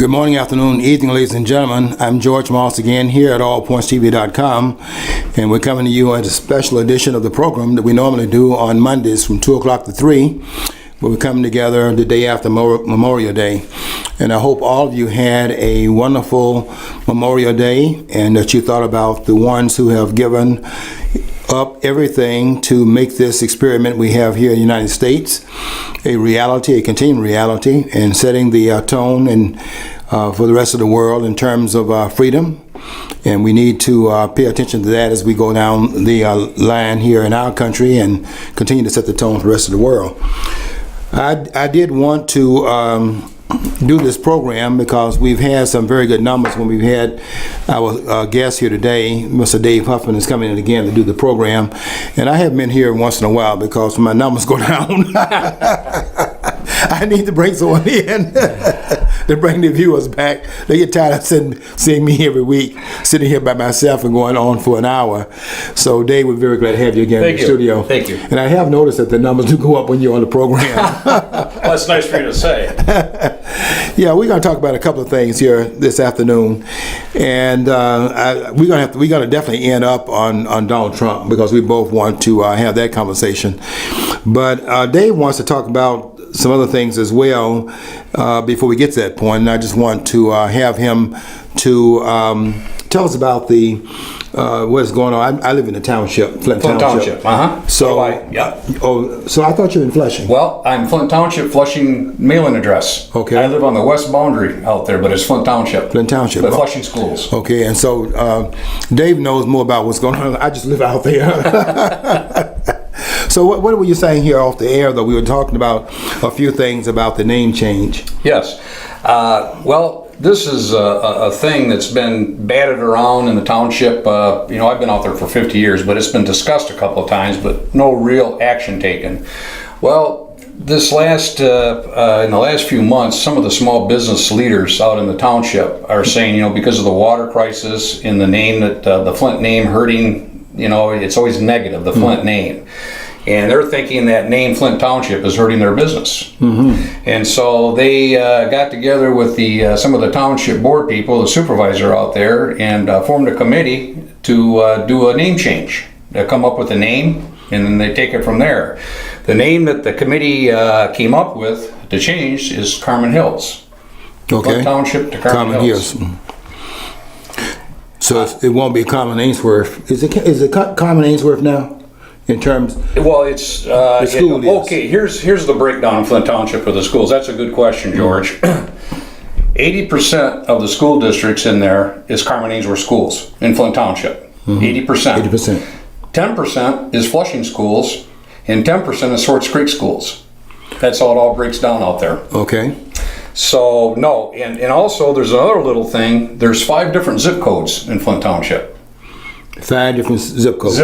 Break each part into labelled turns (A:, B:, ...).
A: Good morning, afternoon, evening, ladies and gentlemen. I'm George Moss again here at allpointstv.com, and we're coming to you at a special edition of the program that we normally do on Mondays from 2 o'clock to 3, where we're coming together the day after Memorial Day. And I hope all of you had a wonderful Memorial Day and that you thought about the ones who have given up everything to make this experiment we have here in the United States a reality, a continuing reality, and setting the tone and for the rest of the world in terms of freedom. And we need to pay attention to that as we go down the line here in our country and continue to set the tone for the rest of the world. I did want to do this program because we've had some very good numbers when we've had our guest here today. Mr. Dave Huffman is coming in again to do the program, and I haven't been here once in a while because when my numbers go down I need to bring someone in to bring the viewers back. They get tired of seeing me every week sitting here by myself and going on for an hour. So Dave, we're very glad to have you again in the studio.
B: Thank you.
A: And I have noticed that the numbers do go up when you're on the program.
B: Well, that's nice for you to say.
A: Yeah, we're going to talk about a couple of things here this afternoon, and we're going to definitely end up on Donald Trump because we both want to have that conversation. But Dave wants to talk about some other things as well before we get to that point, and I just want to have him to tell us about the what's going on. I live in the township, Flint Township. So, so I thought you were in Flushing.
B: Well, I'm Flint Township, Flushing mailing address.
A: Okay.
B: I live on the west boundary out there, but it's Flint Township.
A: Flint Township.
B: But Flushing schools.
A: Okay, and so Dave knows more about what's going on. I just live out there. So what were you saying here off the air, though? We were talking about a few things about the name change.
B: Yes. Well, this is a thing that's been batted around in the township. I've been out there for 50 years, but it's been discussed a couple of times, but no real action taken. Well, this in the last few months, some of the small business leaders out in the township are saying, because of the water crisis in the name that the Flint name hurting, it's always negative, the Flint name. And they're thinking that name Flint Township is hurting their business. Mm-hmm. And so they got together with some of the township board people, the supervisor out there, and formed a committee to do a name change. They come up with a name, and then they take it from there. The name that the committee came up with to change is Carmen Hills.
A: Okay.
B: Flint Township to Carmen Hills.
A: So it won't be Carmen Ainsworth. Is it Carmen Ainsworth now? In terms,
B: well, it's okay. Here's the breakdown in Flint Township of the schools. That's a good question, George. 80% of the school districts in there is Carmen Ainsworth schools in Flint Township. 80%. 80%. 10% is Flushing schools, and 10% is Swartz Creek schools. That's how it all breaks down out there.
A: Okay.
B: So no, and also there's another little thing. There's 5 different zip codes in Flint Township.
A: 5 different zip codes.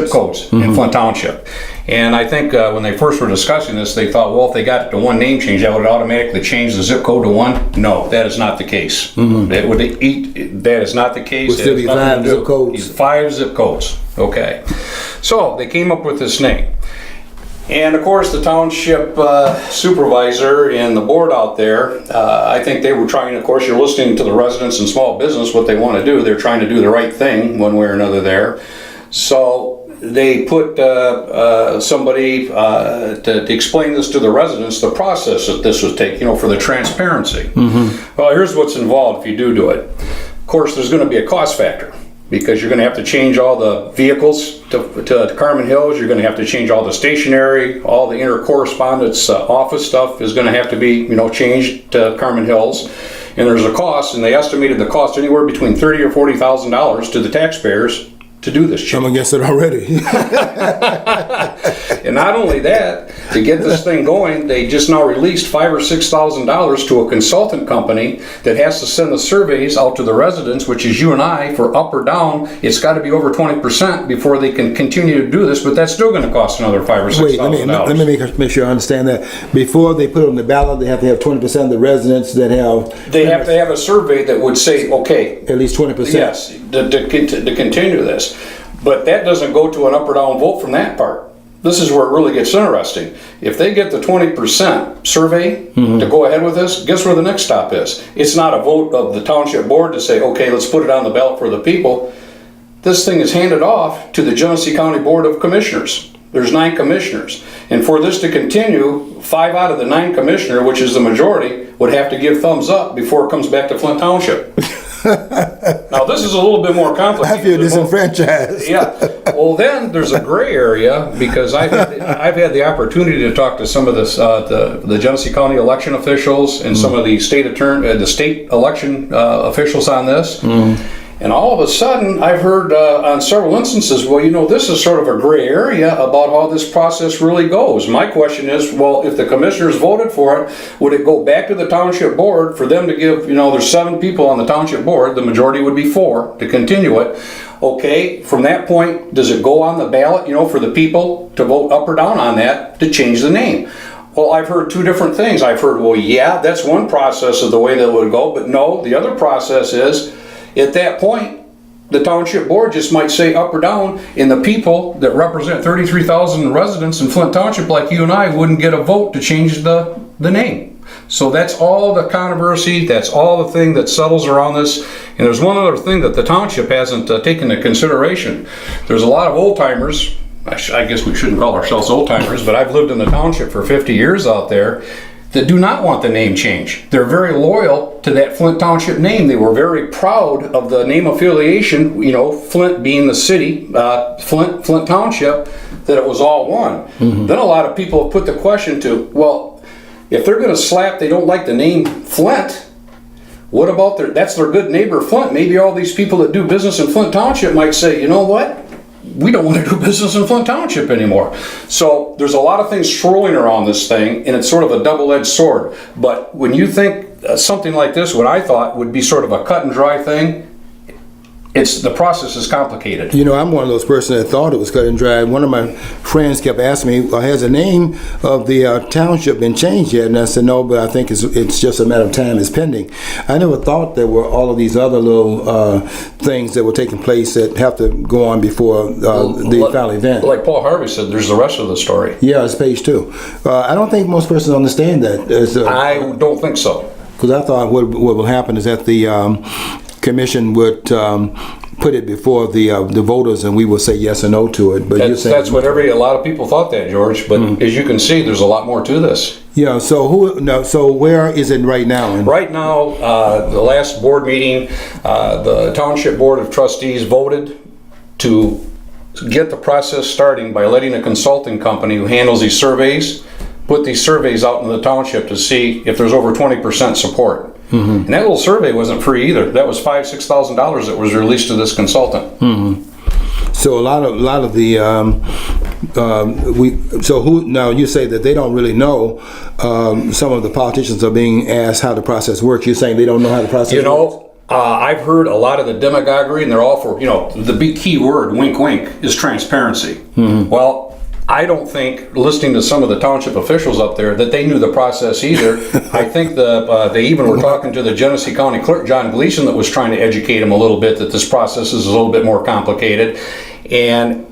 B: In Flint Township. And I think when they first were discussing this, they thought, well, if they got it to one name change, that would automatically change the zip code to one. No, that is not the case. That is not the case.
A: Would still be 5 zip codes.
B: 5 zip codes. Okay. So they came up with this name. And of course, the township supervisor and the board out there, I think they were trying, of course, you're listening to the residents and small business, what they want to do. They're trying to do the right thing one way or another there. So they put somebody to explain this to the residents, the process that this would take, for the transparency. Mm-hmm. Well, here's what's involved if you do it. Of course, there's going to be a cost factor, because you're going to have to change all the vehicles to Carmen Hills. You're going to have to change all the stationery, all the inter-correspondence office stuff is going to have to be, changed to Carmen Hills. And there's a cost, and they estimated the cost anywhere between $30,000 or $40,000 to the taxpayers to do this change.
A: I'm against it already.
B: And not only that, to get this thing going, they just now released $5,000 or $6,000 to a consultant company that has to send the surveys out to the residents, which is you and I, for up or down. It's got to be over 20% before they can continue to do this, but that's still going to cost another $5,000 or $6,000.
A: Wait, let me make sure I understand that. Before they put it on the ballot, they have to have 20% of the residents that have...
B: They have to have a survey that would say, okay...
A: At least 20%.
B: Yes, to continue this. But that doesn't go to an up or down vote from that part. this is where it really gets interesting. If they get the 20% survey to go ahead with this, guess where the next stop is? It's not a vote of the township board to say, okay, let's put it on the ballot for the people. This thing is handed off to the Genesee County Board of Commissioners. There's 9 commissioners. And for this to continue, 5 out of the 9 commissioner, which is the majority, would have to give thumbs up before it comes back to Flint Township. Now, this is a little bit more complicated.
A: I feel disenfranchised.
B: Yeah. Well, then there's a gray area, because I've had the opportunity to talk to some of the Genesee County election officials and some of the state election officials on this. And all of a sudden, I've heard on several instances, well, you know, this is sort of a gray area about how this process really goes. My question is, well, if the commissioners voted for it, would it go back to the township board for them to give, you know, there's 7 people on the township board, the majority would be 4 to continue it. Okay, from that point, does it go on the ballot, you know, for the people to vote up or down on that to change the name? Well, I've heard 2 different things. I've heard, well, yeah, that's one process of the way that it would go, but no, the other process is, at that point, the township board just might say up or down, and the people that represent 33,000 residents in Flint Township, like you and I, wouldn't get a vote to change the name. So that's all the controversy, that's all the thing that settles around this. And there's one other thing that the township hasn't taken into consideration. There's a lot of old timers, I guess we shouldn't call ourselves old timers, but I've lived in the township for 50 years out there, that do not want the name change. They're very loyal to that Flint Township name. They were very proud of the name affiliation, you know, Flint being the city, Flint Township, that it was all one. Then a lot of people have put the question to, well, if they're going to slap, they don't like the name Flint, what about that's their good neighbor Flint? Maybe all these people that do business in Flint Township might say, you know what? We don't want to do business in Flint Township anymore. So there's a lot of things swirling around this thing, and it's sort of a double-edged sword. But when you think something like this, what I thought would be sort of a cut and dry thing, the process is complicated.
A: You know, I'm one of those persons that thought it was cut and dry. One of my friends kept asking me, well, has the name of the township been changed yet? And I said, no, but I think it's just a matter of time. It's pending. I never thought there were all of these other little things that were taking place that have to go on before the final event.
B: Like Paul Harvey said, there's the rest of the story.
A: Yeah, it's page 2. I don't think most persons understand that.
B: I don't think so.
A: Because I thought what will happen is that the commission would put it before the voters, and we will say yes or no to it. But
B: that's what a lot of people thought that, George. But as you can see, there's a lot more to this.
A: Yeah. So where is it right now?
B: Right now, the last board meeting, the Township Board of Trustees voted to get the process starting by letting a consulting company who handles these surveys put these surveys out in the township to see if there's over 20% support. And that little survey wasn't free either. That was $5,000-$6,000 that was released to this consultant.
A: So a lot of the now you say that they don't really know. Some of the politicians are being asked how the process works. You're saying they don't know how the process works?
B: I've heard a lot of the demagoguery, and they're all for, the big key word, wink wink, is transparency. Well, I don't think, listening to some of the township officials up there, that they knew the process either. I think they even were talking to the Genesee County Clerk, John Gleason, that was trying to educate them a little bit that this process is a little bit more complicated. And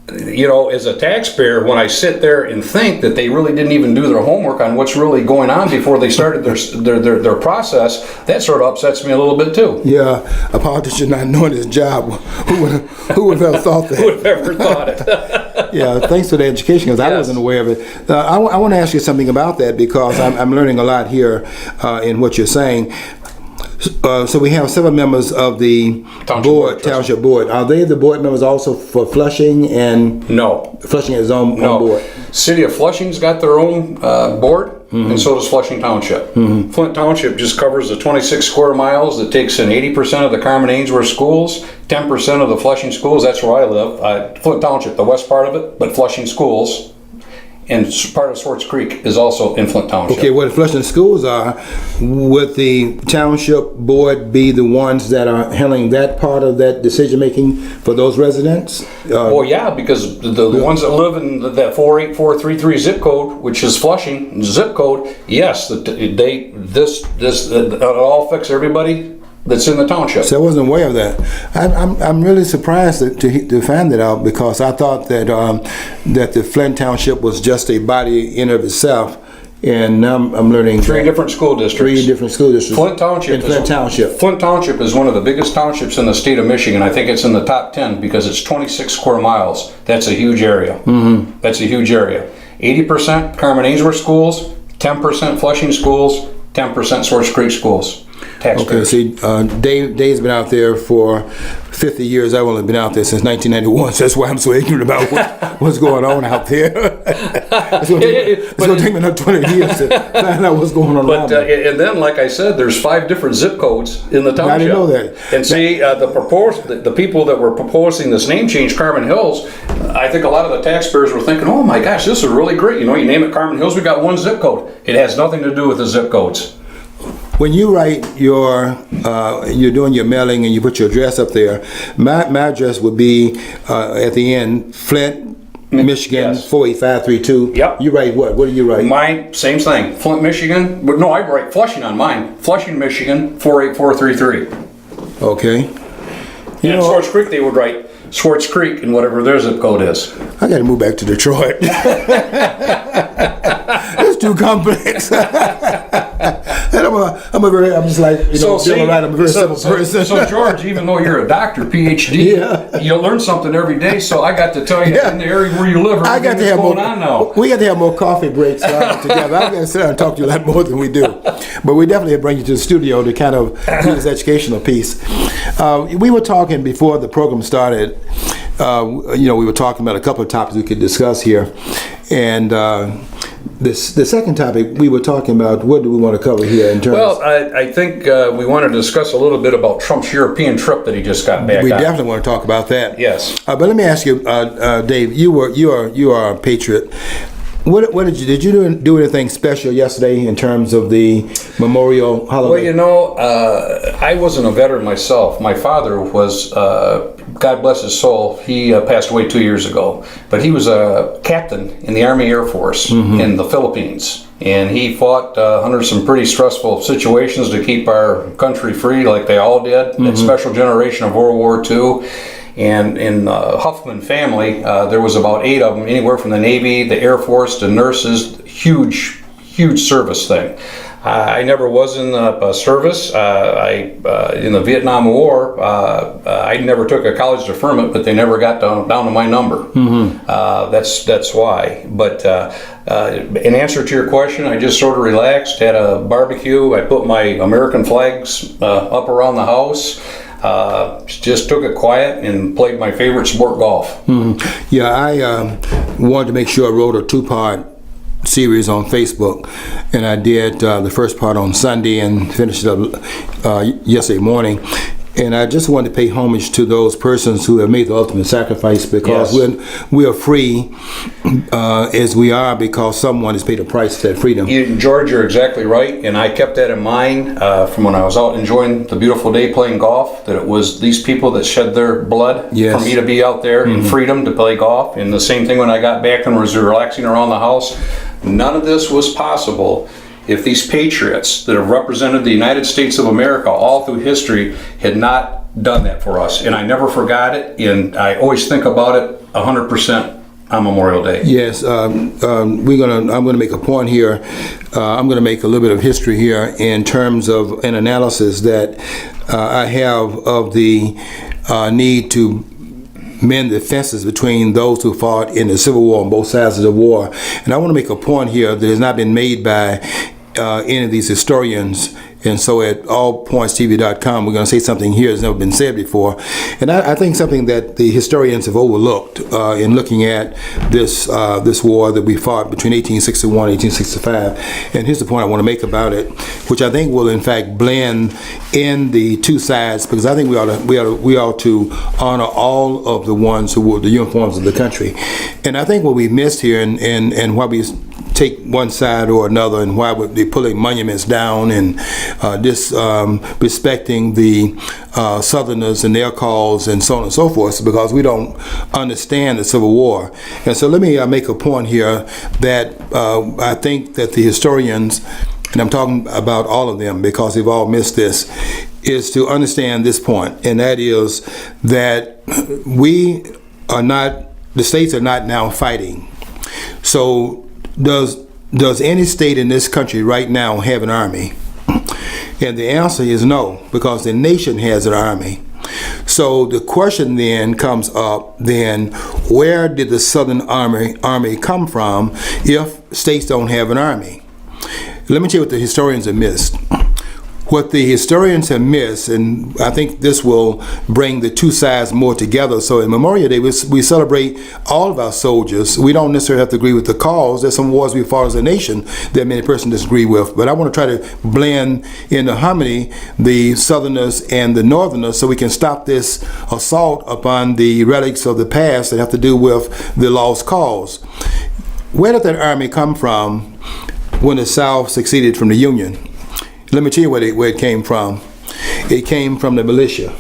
B: as a taxpayer, when I sit there and think that they really didn't even do their homework on what's really going on before they started their process, that sort of upsets me a little bit too.
A: Yeah, a politician not knowing his job. Who would have thought that?
B: Who would have ever thought it?
A: Yeah, thanks for the education, because I wasn't aware of it. I want to ask you something about that, because I'm learning a lot here in what you're saying. So we have 7 members of the township board. Are they the board members also for Flushing and?
B: No.
A: Flushing has its own board.
B: City of Flushing's got their own board, and so does Flushing Township. Flint Township just covers the 26 square miles that takes in 80% of the Carmen Ainsworth schools, 10% of the Flushing schools. That's where I live. Flint Township, the west part of it, but Flushing schools. And part of Swartz Creek is also in Flint Township. Okay,
A: what the Flushing schools are, would the township board be the ones that are handling that part of that decision making for those residents?
B: Well, yeah, because the ones that live in that 48433 zip code, which is Flushing zip code, yes, it all affects everybody that's in the township.
A: So I wasn't aware of that. I'm really surprised to find that out, because I thought that that the Flint Township was just a body in of itself, and now I'm learning
B: Three different school districts.
A: Flint Township.
B: Flint Township is one of the biggest townships in the state of Michigan. I think it's in the top 10 because it's 26 square miles. That's a huge area.
A: Mm-hmm.
B: That's a huge area. 80% Carmen Ainsworth schools, 10% Flushing schools, 10% Swartz Creek schools.
A: Okay, see, Dave's been out there for 50 years. I've only been out there since 1991, so that's why I'm so ignorant about what's going on out there. It's going to take me another 20 years to find out what's going on around there.
B: And then, like I said, there's 5 different zip codes in the township.
A: I didn't know that.
B: And see, the people that were proposing this name change, Carmen Hills, I think a lot of the taxpayers were thinking, oh my gosh, this is really great. You know, you name it Carmen Hills, we got one zip code. It has nothing to do with the zip codes.
A: When you write you're doing your mailing and you put your address up there, my address would be at the end, Flint, Michigan,
B: Yes.
A: 48532.
B: Yep.
A: You write what? What do you write?
B: Mine, same thing. Flint, Michigan. No, I write Flushing on mine. Flushing, Michigan, 48433.
A: Okay.
B: And at Swartz Creek, they would write Swartz Creek and whatever their zip code is.
A: I got to move back to Detroit. It's too complex. And I'm just like, you know, I'm a very simple person.
B: So George, even though you're a doctor, PhD, you learn something every day. So I got to tell you, in the area where you live,
A: I got to have
B: going
A: more.
B: On now.
A: We got to have more coffee breaks together. I'm going to sit down and talk to you a lot more than we do. But we definitely bring you to the studio to kind of do this educational piece. We were talking before the program started. We were talking about a couple of topics we could discuss here, and the second topic we were talking about, what do we want to cover here in terms?
B: Well, I think we want to discuss a little bit about Trump's European trip that he just got back.
A: We definitely want to talk about that.
B: Yes.
A: But let me ask you, Dave. You are a patriot. What did you do anything special yesterday in terms of the memorial holiday?
B: Well, I wasn't a veteran myself. My father was, God bless his soul, he passed away 2 years ago. But he was a captain in the Army Air Force in the Philippines. And he fought under some pretty stressful situations to keep our country free, like they all did. That special generation of World War II. And in the Huffman family, there was about 8 of them, anywhere from the Navy, the Air Force, to nurses. Huge service thing. I never was in the service. In the Vietnam War, I never took a college deferment, but they never got down to my number. That's why. But in answer to your question, I just sort of relaxed, had a barbecue. I put my American flags up around the house. Just took it quiet and played my favorite sport, golf.
A: Yeah, I wanted to make sure I wrote a 2-part series on Facebook, and I did the first part on Sunday and finished it up yesterday morning. And I just wanted to pay homage to those persons who have made the ultimate sacrifice, because we are free as we are because someone has paid a price for that freedom.
B: George, you're exactly right, and I kept that in mind from when I was out enjoying the beautiful day playing golf, that it was these people that shed their blood for me to be out there in freedom to play golf. And the same thing when I got back and was relaxing around the house. None of this was possible if these patriots that have represented the United States of America all through history had not done that for us. And I never forgot it, and I always think about it 100% on Memorial Day.
A: Yes, I'm going to make a point here. I'm going to make a little bit of history here in terms of an analysis that I have of the need to mend the fences between those who fought in the Civil War on both sides of the war. And I want to make a point here that has not been made by any of these historians. And so at allpointstv.com, we're going to say something here that's never been said before. And I think something that the historians have overlooked in looking at this war that we fought between 1861 and 1865. And here's the point I want to make about it, which I think will in fact blend in the two sides, because I think we ought to honor all of the ones who wore the uniforms of the country. And I think what we missed here and why we take one side or another, and why would they pulling monuments down and disrespecting the Southerners and their cause and so on and so forth, because we don't understand the Civil War. And so let me make a point here that I think that the historians, and I'm talking about all of them because they've all missed this, is to understand this point, and that is that the states are not now fighting. So does any state in this country right now have an army? And the answer is no, because the nation has an army. So the question then comes up, then where did the Southern Army come from if states don't have an army? Let me tell you what the historians have missed. What the historians have missed, and I think this will bring the two sides more together. So in Memorial Day, we celebrate all of our soldiers. We don't necessarily have to agree with the cause. There's some wars we fought as a nation that many persons disagree with. But I want to try to blend into harmony the Southerners and the Northerners so we can stop this assault upon the relics of the past that have to do with the lost cause. Where did that army come from when the South seceded from the Union? Let me tell you where it came from. It came from the militia.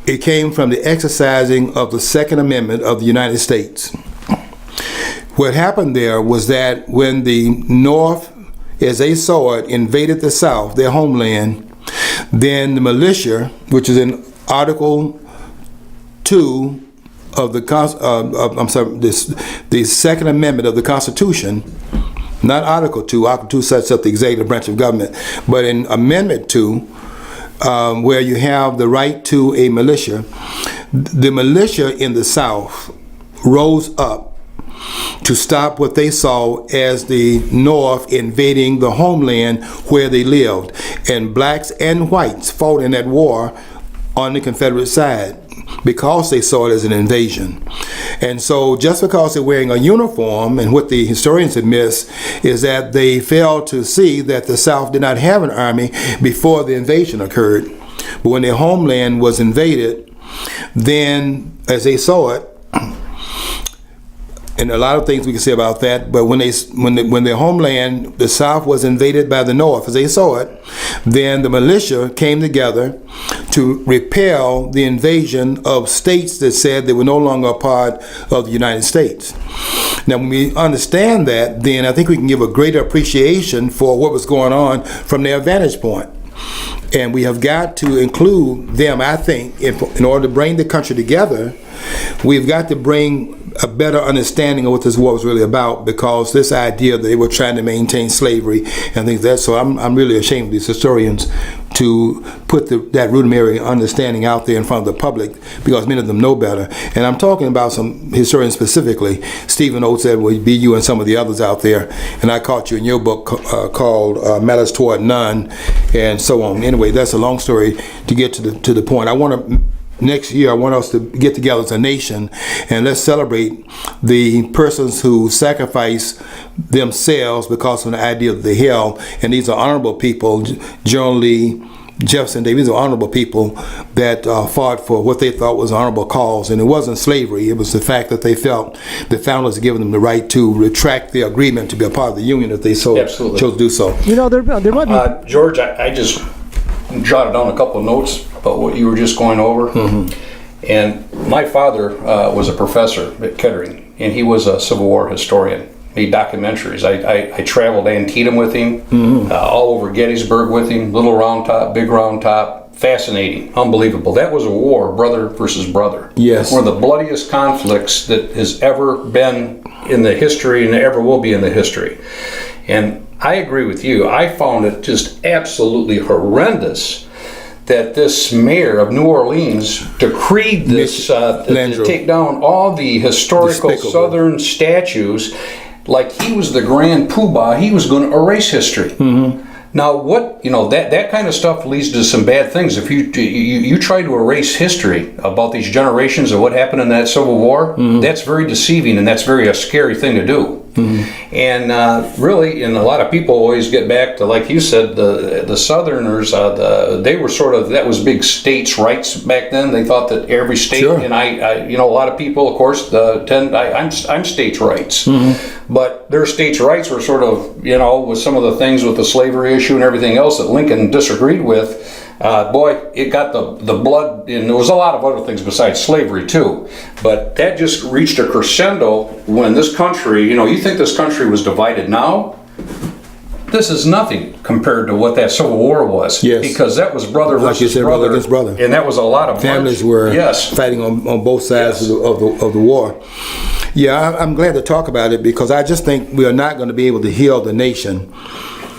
A: It came from the exercising of the Second Amendment of the United States. What happened there was that when the North, as they saw it, invaded the South, their homeland, then the militia, which is in Article 2 of the Second Amendment of the Constitution, not Article 2. Article 2 sets up the executive branch of government. But in Amendment 2, where you have the right to a militia, the militia in the South rose up to stop what they saw as the North invading the homeland where they lived. And blacks and whites fought in that war on the Confederate side because they saw it as an invasion. And so just because they're wearing a uniform, and what the historians have missed is that they failed to see that the South did not have an army before the invasion occurred. But when their homeland was invaded, then as they saw it, and a lot of things we can say about that, but when their homeland, the South, was invaded by the North, as they saw it, then the militia came together to repel the invasion of states that said they were no longer a part of the United States. Now, when we understand that, then I think we can give a greater appreciation for what was going on from their vantage point. And we have got to include them, I think, in order to bring the country together. We've got to bring a better understanding of what this war was really about, because this idea that they were trying to maintain slavery and things like that. So I'm really ashamed of these historians to put that rudimentary understanding out there in front of the public, because many of them know better. And I'm talking about some historians specifically. Stephen Oates, Edward B. You, and some of the others out there. And I caught you in your book called Malice Toward None, and so on. Anyway, that's a long story to get to the point. Next year, I want us to get together as a nation and let's celebrate the persons who sacrifice themselves because of the idea that they held. And these are honorable people, John Lee, Jefferson Davis, are honorable people that fought for what they thought was an honorable cause. And it wasn't slavery. It was the fact that they felt the founders had given them the right to retract their agreement to be a part of the Union if they chose to do so.
C: You know, there might be...
B: George, I just jotted down a couple of notes about what you were just going over. Mm-hmm. And my father was a professor at Kettering, and he was a Civil War historian. Made documentaries. I traveled Antietam with him, mm-hmm. All over Gettysburg with him, Little Round Top, Big Round Top. Fascinating, unbelievable. That was a war, brother versus brother.
A: Yes.
B: One of the bloodiest conflicts that has ever been in the history and ever will be in the history. And I agree with you. I found it just absolutely horrendous that this mayor of New Orleans decreed this to take down all the historical Southern statues, like he was the grand poobah. He was going to erase history. Mm-hmm. Now, that kind of stuff leads to some bad things. If you try to erase history about these generations of what happened in that Civil War, mm-hmm. that's very deceiving, and that's very a scary thing to do. Mm-hmm. And really, and a lot of people always get back to, like you said, the Southerners. They were sort of, that was big states' rights back then. They thought that every state, sure. And I a lot of people, of course, I'm states' rights, mm-hmm. but their states' rights were sort of, with some of the things with the slavery issue and everything else that Lincoln disagreed with. It got the blood, and there was a lot of other things besides slavery too, but that just reached a crescendo when this country, you think this country was divided now? this is nothing compared to what that Civil War was.
A: Yes.
B: Because that was brother
A: Like you
B: versus
A: said, brother against brother.
B: And that was a lot of
A: Families
B: bloodshed.
A: were fighting on both sides of the war. Yeah, I'm glad to talk about it because I just think we are not going to be able to heal the nation.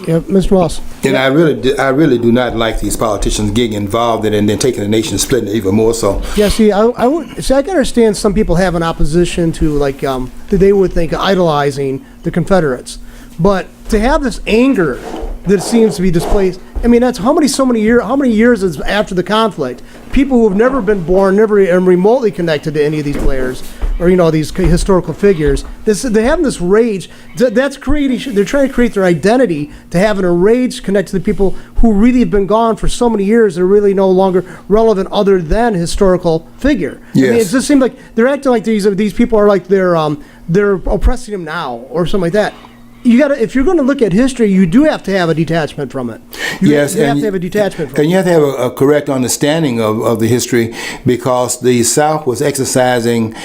C: Yeah, Mr. Ross.
A: And I really do not like these politicians getting involved in it and then taking the nation and splitting it even more so.
C: Yeah, see, I can understand some people have an opposition to, like, that they would think idolizing the Confederates. But to have this anger that seems to be displaced, I mean, that's how many years is after the conflict? People who have never been born, never remotely connected to any of these players, or, you know, these historical figures, they have this rage. That's creating. They're trying to create their identity to having a rage connected to the people who really have been gone for so many years. They're really no longer relevant other than historical figure.
A: Yes.
C: I mean, it just seems like they're acting like these people are like they're oppressing them now or something like that. If you're going to look at history, you do have to have a detachment from it. You have to have a detachment from it.
A: And you have to have a correct understanding of the history because the South was exercising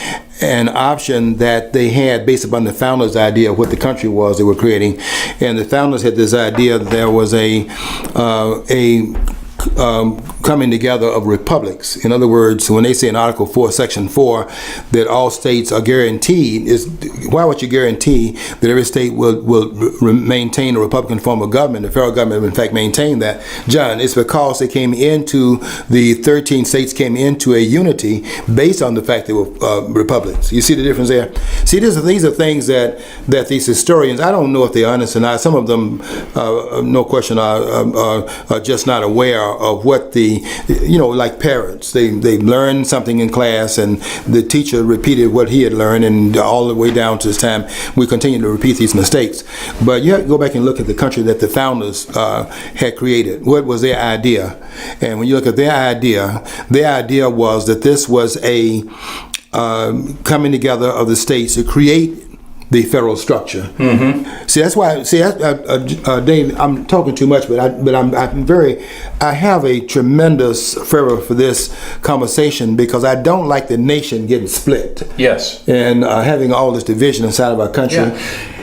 A: an option that they had based upon the founders' idea of what the country was they were creating. And the founders had this idea that there was a coming together of republics. In other words, when they say in Article 4, Section 4, that all states are guaranteed, why would you guarantee that every state will maintain a Republican form of government? The federal government, in fact, maintained that. John, it's because the 13 states came into a unity based on the fact they were republics. You see the difference there? See, these are things that these historians, I don't know if they're honest or not. Some of them, no question, are just not aware of what like parents, they learned something in class and the teacher repeated what he had learned, and all the way down to this time we continue to repeat these mistakes. But you have to go back and look at the country that the founders had created. What was their idea? And when you look at their idea was that this was a coming together of the states to create the federal structure. Mm-hmm. See, that's why. See, Dave, I'm talking too much, but I have a tremendous fervor for this conversation because I don't like the nation getting split.
B: Yes.
A: And having all this division inside of our country.
B: Yeah.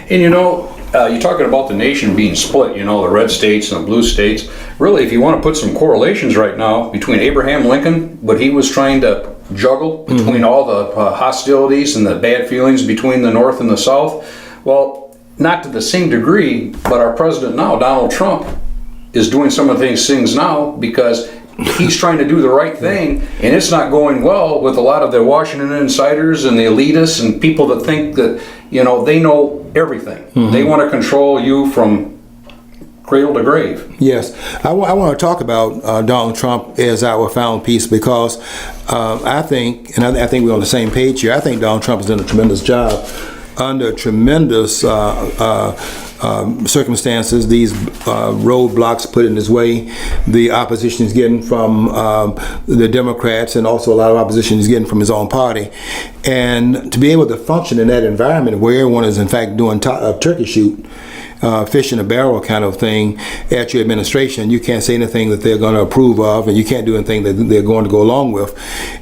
B: And you're talking about the nation being split. The red states and the blue states. Really, if you want to put some correlations right now between Abraham Lincoln, what he was trying to juggle between all the hostilities and the bad feelings between the North and the South. Well, not to the same degree, but our president now, Donald Trump, is doing some of these things now because he's trying to do the right thing, and it's not going well with a lot of the Washington insiders and the elitists and people that think that, they know everything. Mm-hmm. They want to control you from cradle to grave.
A: Yes. I want to talk about Donald Trump as our found piece because I think, and I think we're on the same page here, I think Donald Trump has done a tremendous job under tremendous circumstances. These roadblocks put in his way, the opposition he's getting from the Democrats, and also a lot of opposition he's getting from his own party. And to be able to function in that environment where everyone is in fact doing a turkey shoot, fish in a barrel kind of thing at your administration, you can't say anything that they're going to approve of, and you can't do anything that they're going to go along with.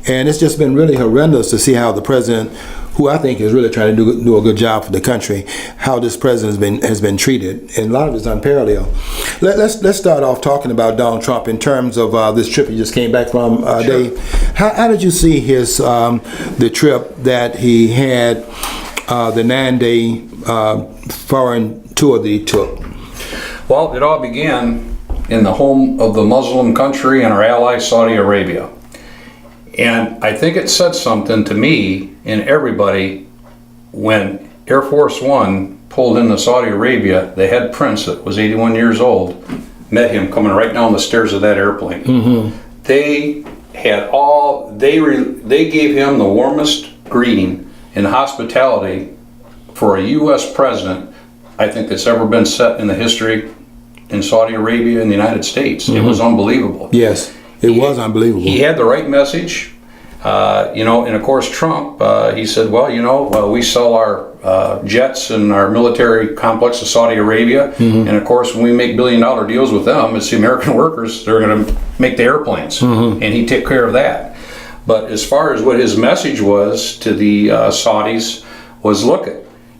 A: And it's just been really horrendous to see how the president, who I think is really trying to do a good job for the country, how this president has been treated, and a lot of it's unparalleled. Let's start off talking about Donald Trump in terms of this trip he just came back from.
B: Sure.
A: Dave, how did you see his the trip that he had, the 9-day foreign tour that he took?
B: Well, it all began in the home of the Muslim country and our ally Saudi Arabia. And I think it said something to me and everybody when Air Force One pulled into Saudi Arabia. The head prince, that was 81 years old, met him coming right down the stairs of that airplane. Mm-hmm. They gave him the warmest greeting and hospitality for a U.S. president I think that's ever been set in the history in Saudi Arabia and the United States. Mm-hmm. It was unbelievable.
A: Yes. It was unbelievable.
B: He had the right message, and of course Trump, he said, we sell our jets and our military complex to Saudi Arabia, mm-hmm. and of course when we make billion-dollar deals with them, it's the American workers that are going to make the airplanes, mm-hmm. and he took care of that. But as far as what his message was to the Saudis was, look,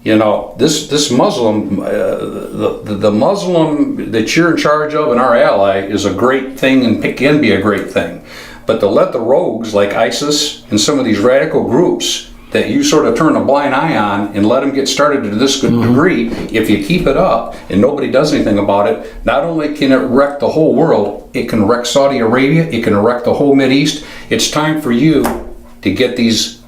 B: You know, this Muslim, the Muslim that you're in charge of and our ally is a great thing and can be a great thing. But to let the rogues like ISIS and some of these radical groups that you sort of turn a blind eye on and let them get started to this good degree, if you keep it up and nobody does anything about it, not only can it wreck the whole world, it can wreck Saudi Arabia, it can wreck the whole Mideast. It's time for you to get these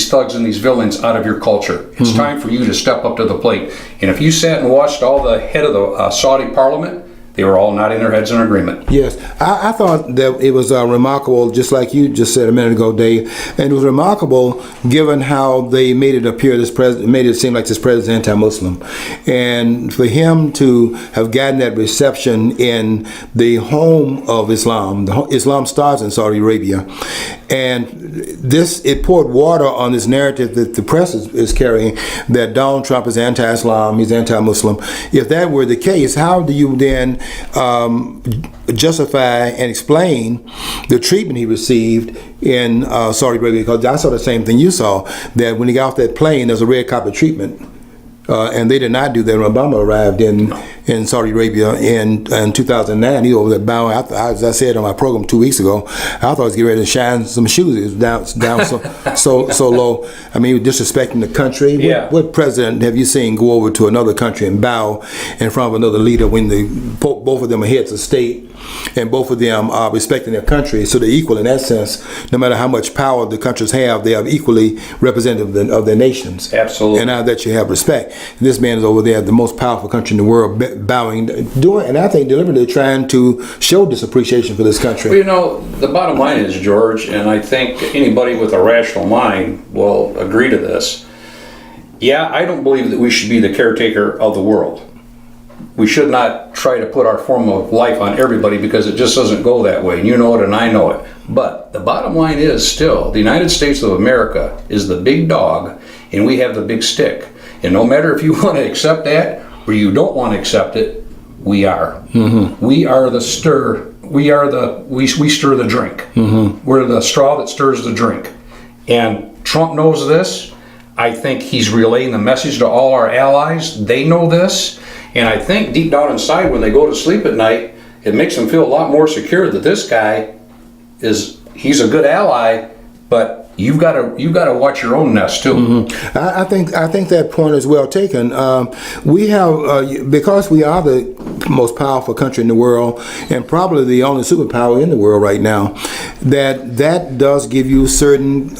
B: thugs and these villains out of your culture. It's time for you to step up to the plate. And if you sat and watched all the head of the Saudi parliament, they were all nodding their heads in agreement.
A: Yes, I thought that it was remarkable, just like you just said a minute ago, Dave. And it was remarkable given how they made it appear made it seem like this president's anti-Muslim, and for him to have gotten that reception in the home of Islam. Islam starts in Saudi Arabia, and it poured water on this narrative that the press is carrying, that Donald Trump is anti-Islam, he's anti-Muslim. If that were the case, how do you then justify and explain the treatment he received in Saudi Arabia? Because I saw the same thing you saw, that when he got off that plane, there was a red carpet treatment. And they did not do that when Obama arrived in Saudi Arabia in 2009. He over there bowing. As I said on my program 2 weeks ago, I thought he was getting ready to shine some shoes. He was down so low. I mean, he was disrespecting the country.
B: Yeah.
A: What president have you seen go over to another country and bow in front of another leader when both of them are heads of state and both of them are respecting their country? So they're equal in that sense. No matter how much power the countries have, they are equally representative of their nations.
B: Absolutely.
A: And now that you have respect, this man is over there, the most powerful country in the world, bowing, and I think deliberately trying to show this appreciation for this country.
B: Well, you know, the bottom line is, George, and I think anybody with a rational mind will agree to this. Yeah, I don't believe that we should be the caretaker of the world. We should not try to put our form of life on everybody, because it just doesn't go that way. And you know it and I know it. But the bottom line is still, the United States of America is the big dog and we have the big stick. And no matter if you want to accept that or you don't want to accept it, we are. Mm-hmm. We are the stir. We stir the drink. Mm-hmm. We're the straw that stirs the drink. And Trump knows this. I think he's relaying the message to all our allies. They know this. And I think deep down inside, when they go to sleep at night, it makes them feel a lot more secure that this guy he's a good ally, but you've got to watch your own nest too.
A: Mm-hmm. I think that point is well taken. We have because we are the most powerful country in the world and probably the only superpower in the world right now. That does give you certain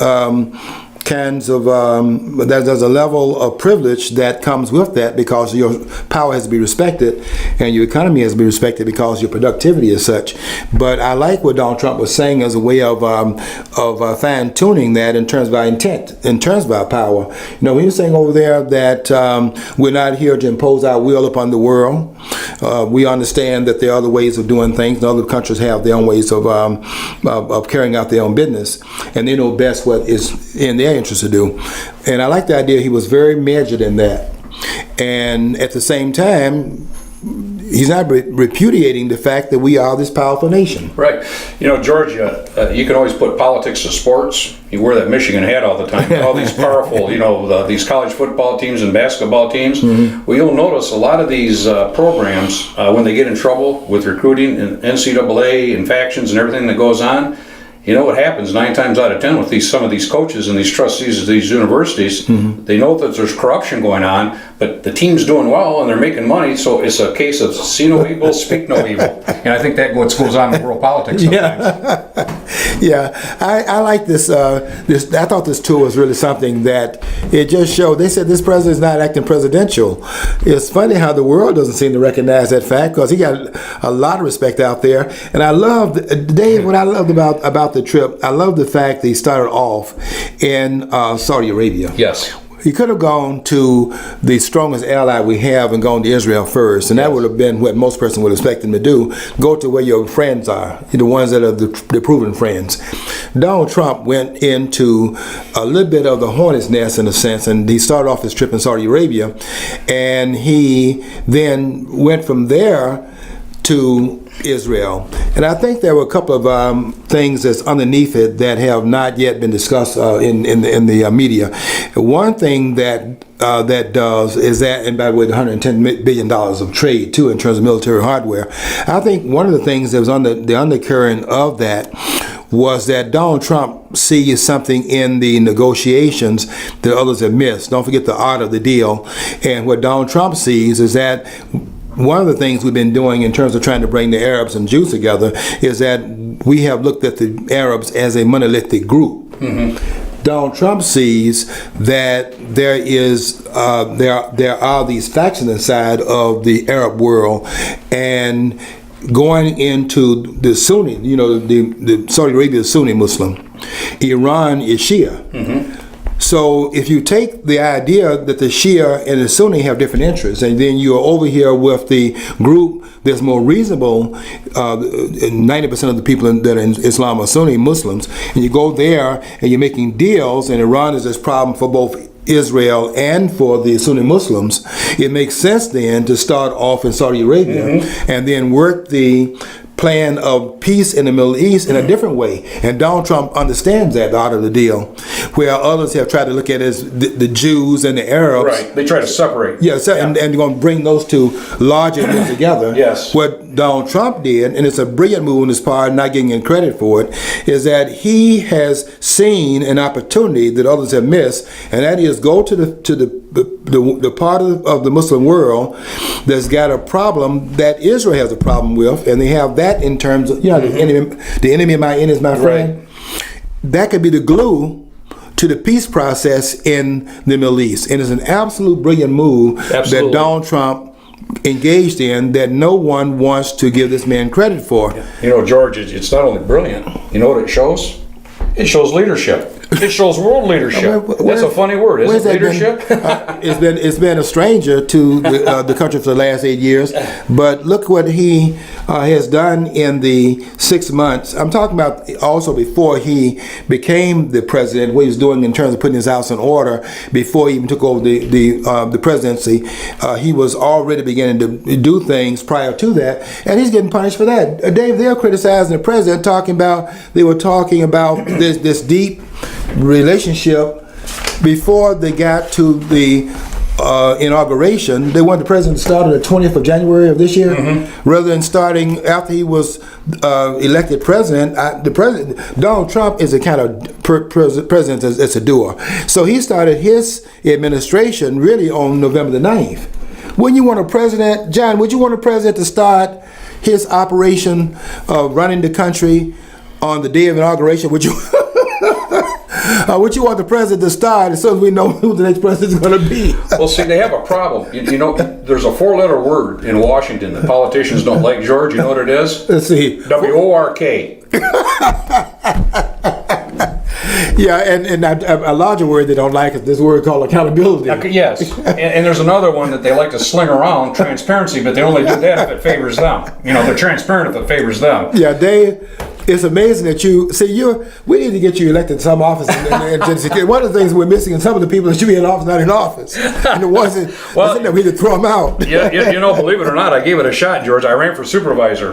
A: kinds of there's a level of privilege that comes with that, because your power has to be respected and your economy has to be respected because your productivity is such. But I like what Donald Trump was saying as a way of fine tuning that in terms of our intent, in terms of our power. You know, when you're saying over there that we're not here to impose our will upon the world, we understand that there are other ways of doing things, and other countries have their own ways of carrying out their own business, and they know best what is in their interest to do. And I like the idea he was very measured in that. And at the same time, he's not repudiating the fact that we are this powerful nation.
B: Right. You know, Georgia, you can always put politics to sports. You wear that Michigan hat all the time. All these powerful, these college football teams and basketball teams. Mm-hmm. Well, you'll notice a lot of these programs, when they get in trouble with recruiting and NCAA and factions and everything that goes on, you know what happens 9 times out of 10 with some of these coaches and these trustees of these universities. Mm-hmm. They know that there's corruption going on, but the team's doing well and they're making money, so it's a case of see no evil, speak no evil. And I think that's what goes on in world politics sometimes.
A: Yeah, I like this. I thought this tour was really something that it just showed. They said this president is not acting presidential. It's funny how the world doesn't seem to recognize that fact, because he got a lot of respect out there. And I loved, Dave, what I loved about the trip, I love the fact that he started off in Saudi Arabia.
B: Yes.
A: He could have gone to the strongest ally we have and gone to Israel first, and that would have been what most person would expect him to do. Go to where your friends are, the ones that are the proven friends. Donald Trump went into a little bit of the hornet's nest in a sense, and he started off his trip in Saudi Arabia, and he then went from there to Israel. And I think there were a couple of things that's underneath it that have not yet been discussed in the media. One thing that does is that, and by the way, the $110 billion of trade too in terms of military hardware. I think one of the things that was on the undercurrent of that was that Donald Trump sees something in the negotiations that others have missed. Don't forget the art of the deal. And what Donald Trump sees is that one of the things we've been doing in terms of trying to bring the Arabs and Jews together is that we have looked at the Arabs as a monolithic group. Mm-hmm. Donald Trump sees that there are these factions inside of the Arab world, and going into the Sunni, the Saudi Arabia is Sunni Muslim, Iran is Shia. Mm-hmm. So if you take the idea that the Shia and the Sunni have different interests, and then you're over here with the group that's more reasonable, 90% of the people that are in Islam are Sunni Muslims, and you go there and you're making deals, and Iran is this problem for both Israel and for the Sunni Muslims, it makes sense then to start off in Saudi Arabia and then work the plan of peace in the Middle East in a different way. And Donald Trump understands that out of the deal, where others have tried to look at it as the Jews and the Arabs.
B: Right, they try to separate.
A: Yes, yeah. And they're going to bring those two larger things together.
B: Yes.
A: What Donald Trump did, and it's a brilliant move on his part, not getting any credit for it, is that he has seen an opportunity that others have missed, and that is go to the part of the Muslim world that's got a problem that Israel has a problem with, and they have that in terms of, the enemy of my enemy is my friend. Right. That could be the glue to the peace process in the Middle East. And it's an absolute brilliant move that Donald Trump engaged in that no one wants to give this man credit for.
B: George, it's not only brilliant. You know what it shows? It shows leadership. It shows world leadership. That's a funny word, isn't it? Leadership.
A: It's been a stranger to the country for the last 8 years, but look what he has done in the 6 months. I'm talking about also before he became the president, what he was doing in terms of putting his house in order before he even took over the presidency. He was already beginning to do things prior to that, and he's getting punished for that. Dave, they're criticizing the president, they were talking about this deep relationship before they got to the inauguration. They wanted the president to start on the 20th of January of this year, rather than starting after he was elected president. Donald Trump is a kind of president that's a doer. So he started his administration really on November the 9th. Wouldn't you want a president, John, would you want a president to start his operation of running the country on the day of inauguration? Would you? Would you want the president to start as soon as we know who the next president is going to be?
B: Well, see, they have a problem. There's a 4-letter word in Washington that politicians don't like, George. You know what it is?
A: Let's see.
B: W-O-R-K.
A: Yeah, and a larger word they don't like is this word called accountability.
B: Yes, and there's another one that they like to sling around, transparency, but they only do that if it favors them. They're transparent if it favors them.
A: Yeah, it's amazing that we need to get you elected to some office. And one of the things we're missing is some of the people that should be in office not in office. And the ones that we need to throw them out.
B: Yeah, believe it or not, I gave it a shot, George. I ran for supervisor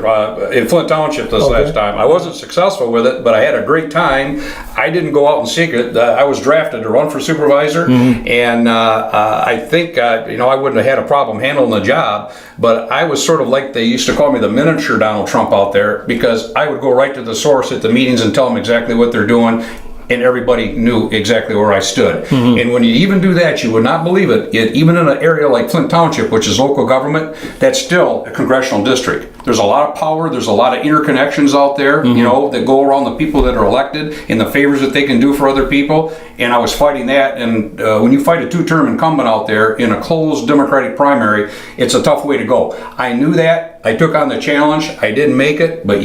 B: in Flint Township this last time. I wasn't successful with it, but I had a great time. I didn't go out and seek it. I was drafted to run for supervisor, and I think I wouldn't have had a problem handling the job. But I was sort of like they used to call me the miniature Donald Trump out there, because I would go right to the source at the meetings and tell them exactly what they're doing, and everybody knew exactly where I stood. And when you even do that, you would not believe it. Even in an area like Flint Township, which is local government, that's still a congressional district. There's a lot of power. There's a lot of interconnections out there, that go around the people that are elected and the favors that they can do for other people. And I was fighting that. And when you fight a 2-term incumbent out there in a closed Democratic primary, it's a tough way to go. I knew that. I took on the challenge. I didn't make it, but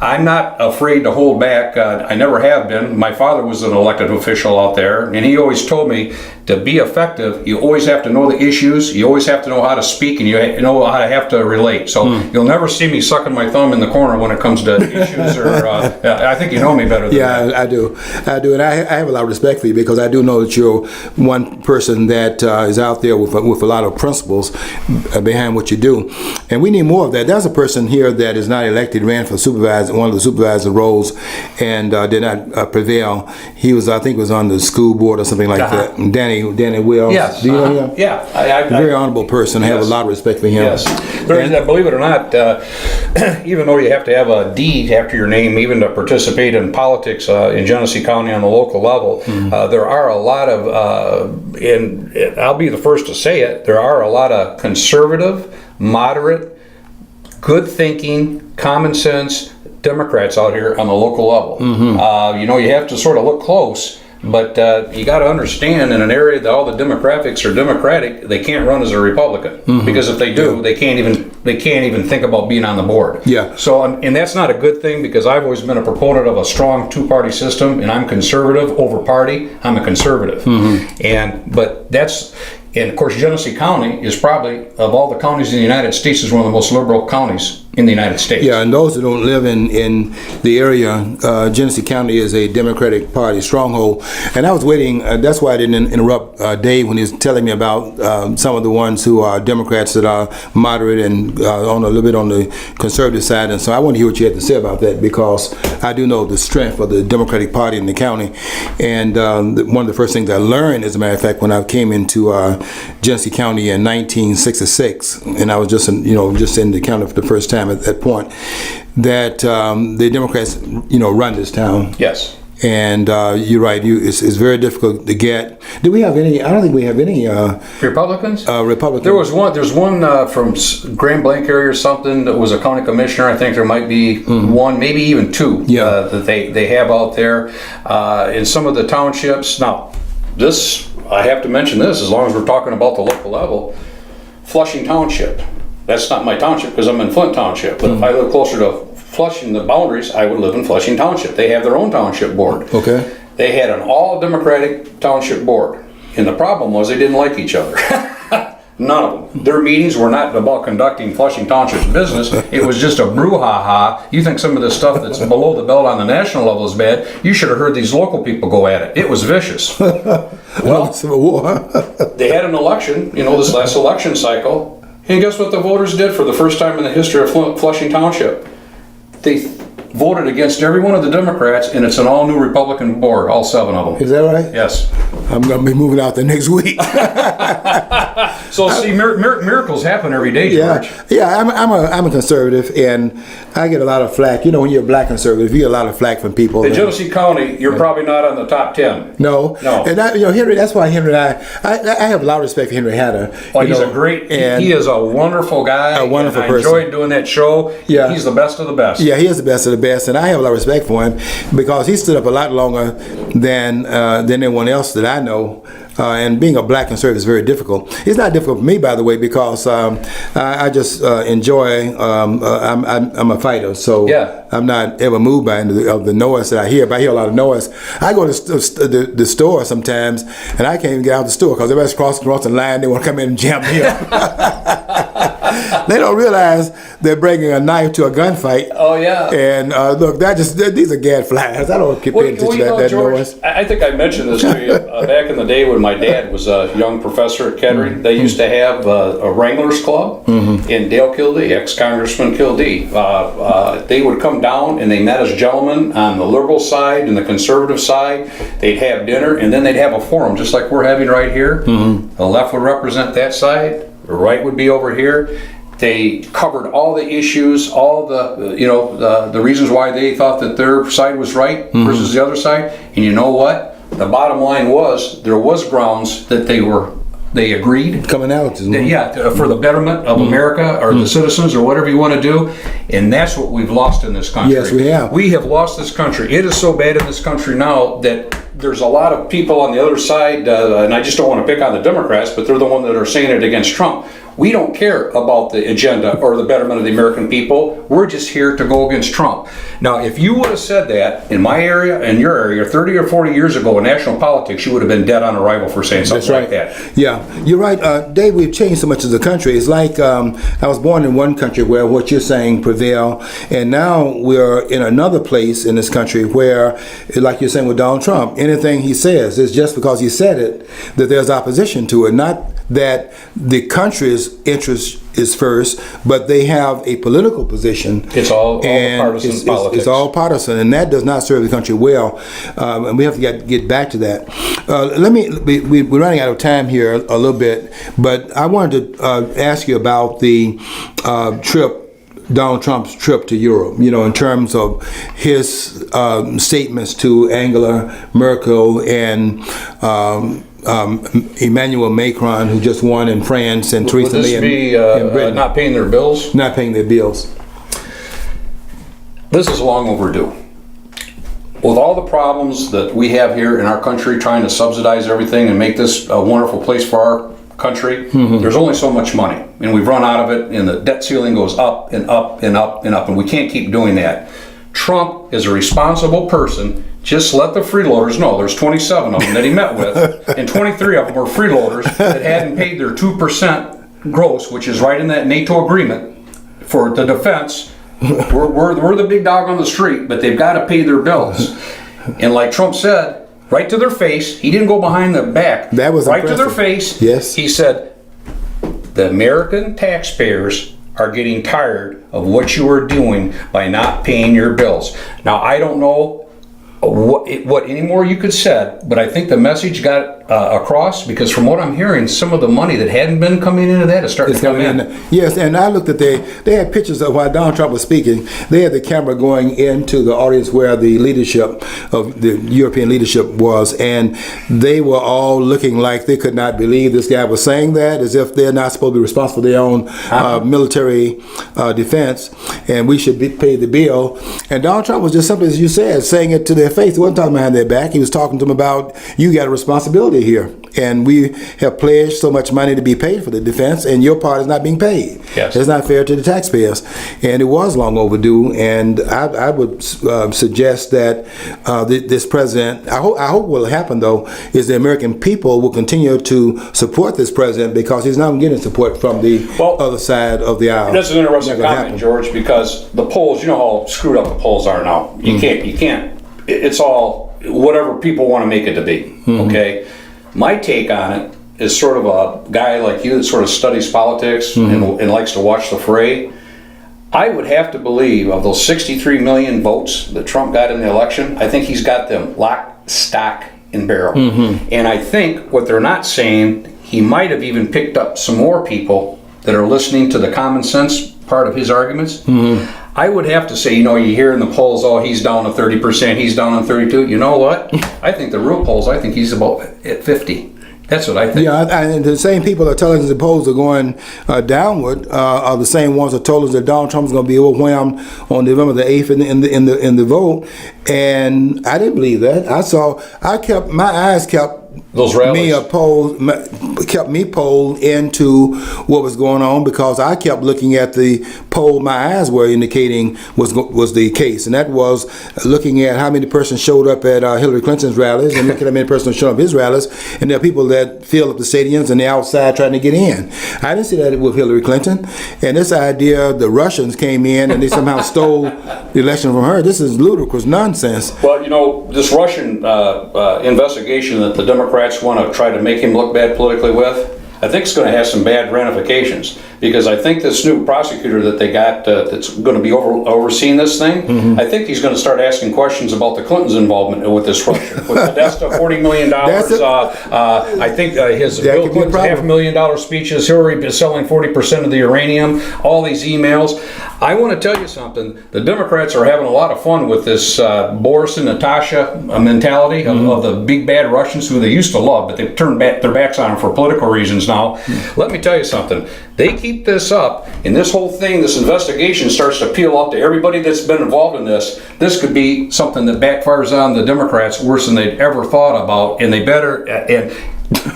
B: I'm not afraid to hold back. I never have been. My father was an elected official out there, and he always told me, to be effective, you always have to know the issues, you always have to know how to speak, and you know how to have to relate. So you'll never see me sucking my thumb in the corner when it comes to issues, or I think you know me better than that.
A: Yeah, I do, and I have a lot of respect for you, because I do know that you're one person that is out there with a lot of principles behind what you do, and we need more of that. There's a person here that is not elected, ran for supervisor, one of the supervisor roles, and did not prevail. He was, I think, was on the school board or something like that. Danny Wills.
B: Yes.
A: Do you know him?
B: Yeah.
A: A very honorable person. I have a lot of respect for him.
B: Yes. Believe it or not, even though you have to have a D after your name, even to participate in politics in Genesee County on the local level, there are a lot of, and I'll be the first to say it, there are a lot of conservative, moderate, good thinking, common sense Democrats out here on the local level. You have to sort of look close. But you got to understand, in an area that all the demographics are Democratic, they can't run as a Republican, because if they do, they can't even think about being on the board. Yeah. So, and that's not a good thing, because I've always been a proponent of a strong two-party system, and I'm conservative over party. I'm a conservative, and of course, Genesee County is probably, of all the counties in the United States, is one of the most liberal counties in the United States. Yeah,
A: and those who don't live in the area, Genesee County is a Democratic Party stronghold. And I was waiting, that's why I didn't interrupt Dave when he was telling me about some of the ones who are Democrats that are moderate and on a little bit on the conservative side. And so I want to hear what you had to say about that, because I do know the strength of the Democratic Party in the county. And one of the first things I learned, as a matter of fact, when I came into Genesee County in 1966, and I was just in the county for the first time at that point, that the Democrats, run this town.
B: Yes.
A: And you're right. It's very difficult to get. Do we have any? I don't think we have any
B: Republicans.
A: Republicans.
B: There's one from Grand Blanc area or something that was a county commissioner. I think there might be one, maybe even two. That they have out there in some of the townships. Now, this I have to mention this as long as we're talking about the local level. Flushing Township. That's not my township because I'm in Flint Township. But if I live closer to Flushing, the boundaries, I would live in Flushing Township. They have their own township board.
A: Okay.
B: They had an all-Democratic township board. And the problem was they didn't like each other. None of them. Their meetings were not about conducting Flushing Township's business. It was just a brouhaha. You think some of the stuff that's below the belt on the national level is bad, you should have heard these local people go at it. It was vicious. Well,
A: Civil War.
B: They had an election, this last election cycle. And guess what the voters did for the first time in the history of Flushing Township? They voted against every one of the Democrats, and it's an all-new Republican board, all 7 of them.
A: Is that right?
B: Yes.
A: I'm going to be moving out there next week.
B: So see, miracles happen every day, George.
A: Yeah. I'm a conservative, and I get a lot of flack. When you're a black conservative, you get a lot of flack from people.
B: In Genesee County, you're probably not on the top 10.
A: No. And Henry. That's why Henry and I have a lot of respect for Henry Hatter.
B: Well, he's a great. He is a wonderful guy.
A: A wonderful person.
B: I enjoyed doing that show. Yeah. He's the best of the best.
A: Yeah, he is the best of the best, and I have a lot of respect for him because he stood up a lot longer than anyone else that I know. And being a black conservative is very difficult. It's not difficult for me, by the way, because I just enjoy. I'm a fighter, so I'm not ever moved by any of the noise that I hear. But I hear a lot of noise. I go to the store sometimes, and I can't even get out of the store because everybody's crossing the line. They want to come in and jam me up. They don't realize they're bringing a knife to a gunfight.
B: Oh yeah.
A: And look, these are gadflies. I don't pay attention to that
B: George,
A: noise.
B: I think I mentioned this to you back in the day when my dad was a young professor at Kettering. They used to have a Wranglers Club in Dale Kildee, ex-Congressman Kildee. They would come down and they met as gentlemen on the liberal side and the conservative side. They'd have dinner and then they'd have a forum just like we're having right here. The left would represent that side. The right would be over here. They covered all the issues, all the reasons why they thought that their side was right versus the other side. And you know what? The bottom line was there was grounds that they agreed.
A: Coming out.
B: For the betterment of America or the citizens or whatever you want to do. And that's what we've lost in this country.
A: Yes, we have.
B: We have lost this country. It is so bad in this country now that there's a lot of people on the other side, and I just don't want to pick on the Democrats, but they're the ones that are saying it against Trump. We don't care about the agenda or the betterment of the American people. We're just here to go against Trump. Now, if you would have said that in my area, in your area, 30 or 40 years ago in national politics, you would have been dead on arrival for saying something like that.
A: Yeah, you're right. Dave, we've changed so much as a country. It's like I was born in one country where what you're saying prevail, and now we're in another place in this country where, like you're saying with Donald Trump, anything he says is just because he said it that there's opposition to it. Not that the country's interest is first, but they have a political position.
B: It's all partisan politics.
A: It's all partisan, and that does not serve the country well. And we have to get back to that. We're running out of time here a little bit, but I wanted to ask you about the Donald Trump's trip to Europe, in terms of his statements to Angela Merkel and Emmanuel Macron, who just won in France, and Theresa May in Britain.
B: Not paying their bills?
A: Not paying their bills.
B: This is long overdue. With all the problems that we have here in our country trying to subsidize everything and make this a wonderful place for our country, there's only so much money, and we've run out of it, and the debt ceiling goes up and up and up and up, and we can't keep doing that. Trump is a responsible person. Just let the freeloaders know. There's 27 of them that he met with, and 23 of them were freeloaders that hadn't paid their 2% gross, which is right in that NATO agreement for the defense. We're the big dog on the street, but they've got to pay their bills. And like Trump said, right to their face, he didn't go behind their back.
A: That was
B: right
A: impressive.
B: To their face.
A: Yes.
B: He said, the American taxpayers are getting tired of what you are doing by not paying your bills. Now, I don't know what any more you could said, but I think the message got across, because from what I'm hearing, some of the money that hadn't been coming into that is starting to come in.
A: Yes, and I looked at they had pictures of while Donald Trump was speaking. They had the camera going into the audience where the leadership of the European leadership was, and they were all looking like they could not believe this guy was saying that, as if they're not supposed to be responsible for their own military defense, and we should pay the bill. And Donald Trump was just simply, as you said, saying it to their face. He wasn't talking behind their back. He was talking to them about, you got a responsibility here, and we have pledged so much money to be paid for the defense, and your part is not being paid.
B: Yes.
A: It's not fair to the taxpayers, and it was long overdue. And I would suggest that this president, I hope what will happen though is the American people will continue to support this president, because he's not getting support from the other side of the aisle.
B: That's an interesting comment, George, because the polls, you know how screwed up the polls are now. You can't. It's all whatever people want to make it to be. Okay. My take on it is sort of a guy like you that sort of studies politics and likes to watch the fray. I would have to believe of those 63 million votes that Trump got in the election, I think he's got them lock, stock, and barrel. And I think what they're not saying, he might have even picked up some more people that are listening to the common sense part of his arguments. I would have to say, you hear in the polls, he's down to 30%, he's down on 32%. You know what? I think the real polls, I think he's about at 50%. That's what I think.
A: Yeah, and the same people that are telling us the polls are going downward are the same ones that told us that Donald Trump is going to be overwhelmed on November the 8th in the vote, and I didn't believe that. My eyes kept
B: those rallies
A: kept me pulled into what was going on, because I kept looking at the poll my eyes were indicating was the case, and that was looking at how many persons showed up at Hillary Clinton's rallies, and looking at how many persons showed up at his rallies, and there are people that fill up the stadiums and they're outside trying to get in. I didn't see that with Hillary Clinton, and this idea the Russians came in and they somehow stole the election from her. This is ludicrous nonsense.
B: Well, this Russian investigation that the Democrats want to try to make him look bad politically with, I think it's going to have some bad ramifications, because I think this new prosecutor that they got that's going to be overseeing this thing, I think he's going to start asking questions about the Clintons' involvement with this Russia. With Podesta, $40 million. I think his Bill Clinton's $500,000 speeches, Hillary is selling 40% of the uranium, all these emails. I want to tell you something. The Democrats are having a lot of fun with this Boris and Natasha mentality of the big bad Russians, who they used to love, but they've turned their backs on them for political reasons now. Let me tell you something. They keep this up, and this whole thing, this investigation starts to peel up to everybody that's been involved in this. This could be something that backfires on the Democrats worse than they'd ever thought about, and they better, and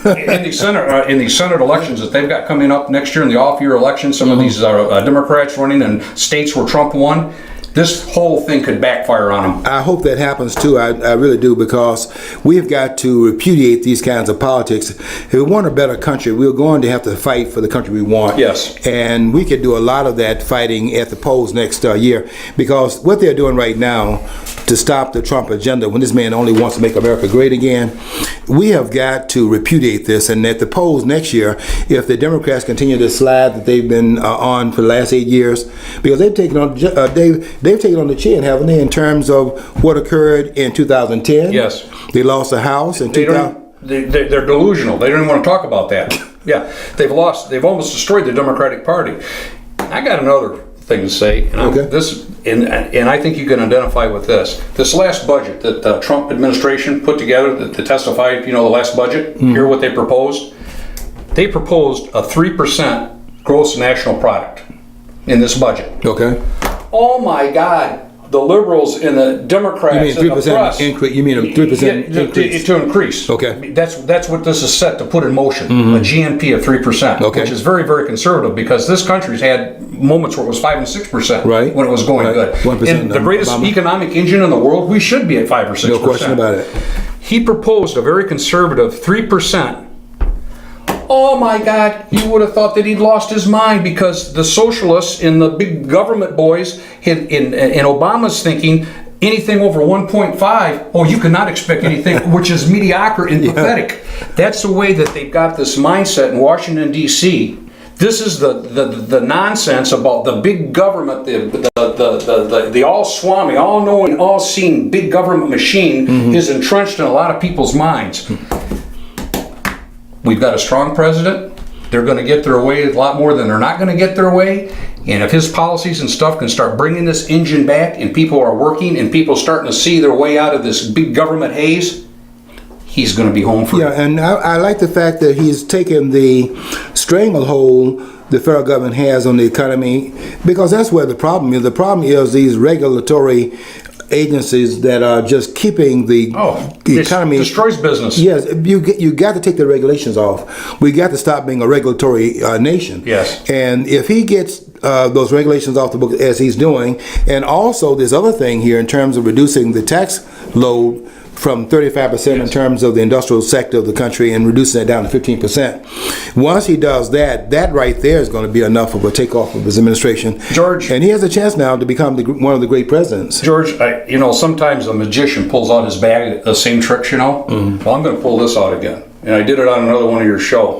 B: in the Senate elections that they've got coming up next year in the off-year elections, some of these Democrats running in states where Trump won, this whole thing could backfire on them.
A: I hope that happens too. I really do, because we've got to repudiate these kinds of politics. If we want a better country, we're going to have to fight for the country we want.
B: Yes.
A: And we could do a lot of that fighting at the polls next year, because what they're doing right now to stop the Trump agenda, when this man only wants to make America great again, we have got to repudiate this. And at the polls next year, if the Democrats continue to slide that they've been on for the last 8 years, because they've taken on they've taken on the chin, haven't they, in terms of what occurred in 2010?
B: Yes.
A: They lost the House in 2000.
B: They're delusional. They don't even want to talk about that. Yeah, they've almost destroyed the Democratic Party. I got another thing to say, and and I think you can identify with this. This last budget that the Trump administration put together to testify, the last budget, hear what they proposed. They proposed a 3% gross national product in this budget.
A: Okay.
B: Oh my God. The liberals and the Democrats
A: You mean 3% increase? You mean a 3% increase?
B: To increase.
A: Okay.
B: That's what this is set to put in motion. A GNP of 3%,
A: Okay.
B: which is very, very conservative, because this country's had moments where it was 5 and 6%,
A: Right.
B: when it was going
A: Right.
B: good.
A: 1%
B: And the greatest
A: Obama.
B: economic engine in the world, we should be at 5 or 6%.
A: No question about it.
B: He proposed a very conservative 3%. Oh my God, you would have thought that he'd lost his mind, because the socialists and the big government boys in Obama's thinking, anything over 1.5, oh, you cannot expect anything, which is mediocre and pathetic. That's the way that they've got this mindset in Washington, D.C. This is the nonsense about the big government, the all-swami, all-knowing, all-seeing big government machine is entrenched in a lot of people's minds. We've got a strong president. They're going to get their way a lot more than they're not going to get their way. And if his policies and stuff can start bringing this engine back, and people are working, and people starting to see their way out of this big government haze, he's going to be home free.
A: Yeah, and I like the fact that he's taken the stranglehold the federal government has on the economy, because that's where the problem is. The problem is these regulatory agencies that are just keeping the economy.
B: Destroys business.
A: Yes, you got to take the regulations off. We got to stop being a regulatory nation.
B: Yes.
A: And if he gets those regulations off the book, as he's doing, and also this other thing here in terms of reducing the tax load from 35% in terms of the industrial sector of the country, and reducing it down to 15%. Once he does that, that right there is going to be enough of a takeoff of his administration.
B: George.
A: And he has a chance now to become one of the great presidents.
B: George, sometimes a magician pulls out his bag, the same tricks, Well, I'm going to pull this out again. And I did it on another one of your show.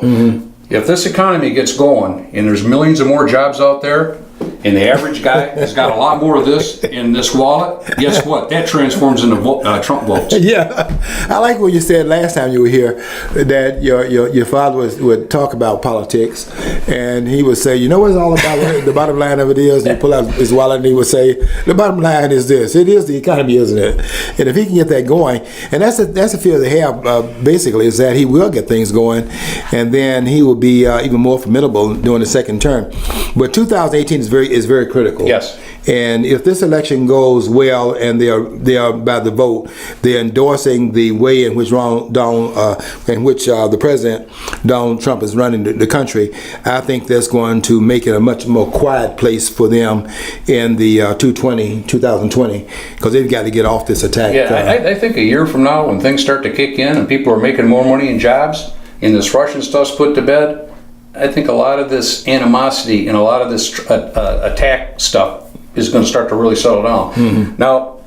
B: If this economy gets going, and there's millions of more jobs out there, and the average guy has got a lot more of this in this wallet, guess what? That transforms into Trump votes.
A: Yeah, I like what you said last time you were here, that your father would talk about politics, and he would say, you know what it's all about? The bottom line of it is, and he pull out his wallet and he would say, the bottom line is this. It is the economy, isn't it? And if he can get that going, and that's a fear they have, basically, is that he will get things going, and then he will be even more formidable during the second term. But 2018 is very critical.
B: Yes.
A: And if this election goes well, and they are by the vote, they're endorsing the way in which the president Donald Trump is running the country, I think that's going to make it a much more quiet place for them in the 2020, because they've got to get off this attack.
B: Yeah, I think a year from now, when things start to kick in and people are making more money and jobs, and this Russian stuff's put to bed, I think a lot of this animosity and a lot of this attack stuff is going to start to really settle down. Now,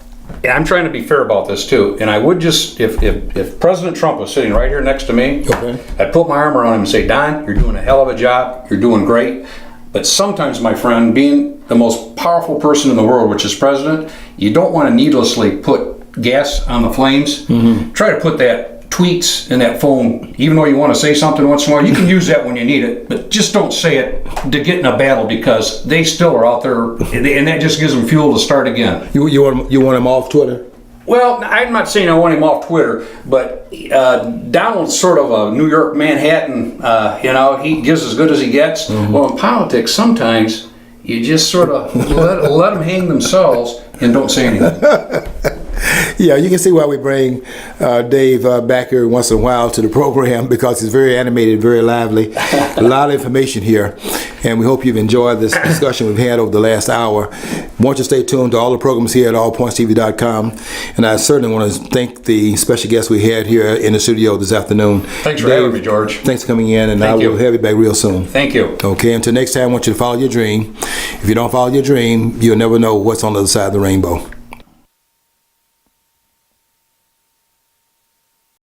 B: I'm trying to be fair about this too, and I would just, if President Trump was sitting right here next to me, I'd put my arm around him and say, Don, you're doing a hell of a job, you're doing great, but sometimes, my friend, being the most powerful person in the world, which is president, you don't want to needlessly put gas on the flames. Try to put that tweets in that phone, even though you want to say something once in a while, you can use that when you need it, but just don't say it to get in a battle, because they still are out there, and that just gives them fuel to start again.
A: You want him off Twitter?
B: Well, I'm not saying I want him off Twitter, but Donald's sort of a New York Manhattan, he gives as good as he gets. Well, in politics, sometimes you just sort of let them hang themselves and don't say anything.
A: Yeah, you can see why we bring Dave back here once in a while to the program, because he's very animated, very lively. A lot of information here, and we hope you've enjoyed this discussion we've had over the last hour. Want you to stay tuned to all the programs here at allpointstv.com, and I certainly want to thank the special guest we had here in the studio this afternoon.
B: Thanks for having me, George.
A: Thanks for coming in, and
B: Thank
A: I will
B: you.
A: have you back real soon.
B: Thank you.
A: Okay, until next time, I want you to follow your dream. If you don't follow your dream, you'll never know what's on the other side of the rainbow.